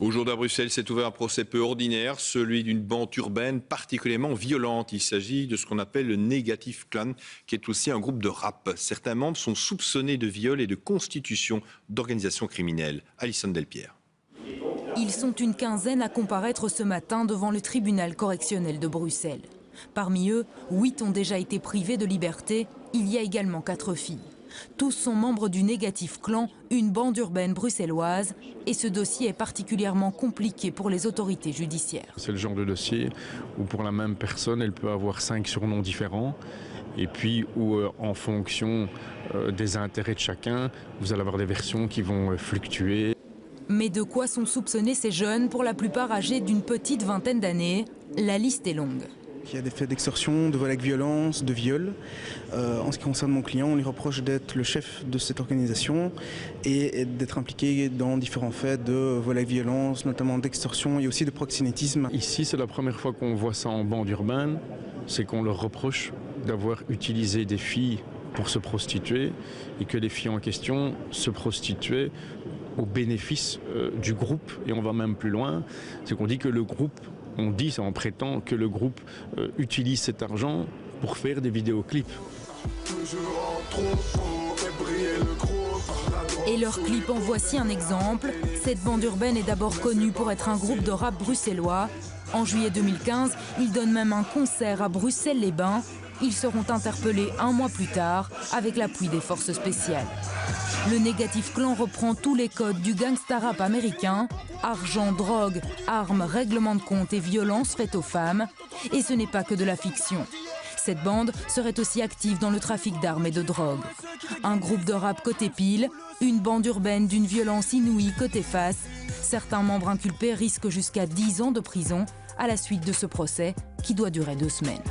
Aujourd'hui à Bruxelles s'est ouvert un procès peu ordinaire, celui d'une bande urbaine particulièrement violente. Il s'agit de ce qu'on appelle le Negative Clan, qui est aussi un groupe de rap. Certains membres sont soupçonnés de viol et de constitution d'organisations criminelles. Alison Delpierre. Ils sont une quinzaine à comparaître ce matin devant le tribunal correctionnel de Bruxelles. Parmi eux, 8 ont déjà été privés de liberté. Il y a également 4 filles. Tous sont membres du Negative Clan, une bande urbaine bruxelloise. Et ce dossier est particulièrement compliqué pour les autorités judiciaires. C'est le genre de dossier où pour la même personne, elle peut avoir 5 surnoms différents. Et puis où en fonction des intérêts de chacun, vous allez avoir des versions qui vont fluctuer. Mais de quoi sont soupçonnés ces jeunes, pour la plupart âgés d'une petite vingtaine d'années? La liste est longue. Il y a des faits d'extorsion, de vol avec violence, de viol. En ce qui concerne mon client, on lui reproche d'être le chef de cette organisation et d'être impliqué dans différents faits de vol avec violence, notamment d'extorsion et aussi de proxénétisme. Ici, c'est la première fois qu'on voit ça en bande urbaine, c'est qu'on leur reproche d'avoir utilisé des filles pour se prostituer et que les filles en question se prostituaient au bénéfice du groupe. Et on va même plus loin, c'est qu'on dit que le groupe, on prétend que le groupe utilise cet argent pour faire des vidéoclips. Et leur clip en voici un exemple. Cette bande urbaine est d'abord connue pour être un groupe de rap bruxellois. En juillet 2015, ils donnent même un concert à Bruxelles-les-Bains. Ils seront interpellés un mois plus tard avec l'appui des forces spéciales. Le Negative Clan reprend tous les codes du gangsta rap américain. Argent, drogue, armes, règlement de compte et violence faites aux femmes. Et ce n'est pas que de la fiction. Cette bande serait aussi active dans le trafic d'armes et de drogue. Un groupe de rap côté pile, une bande urbaine d'une violence inouïe côté face. Certains membres inculpés risquent jusqu'à 10 ans de prison à la suite de ce procès qui doit durer 2 semaines.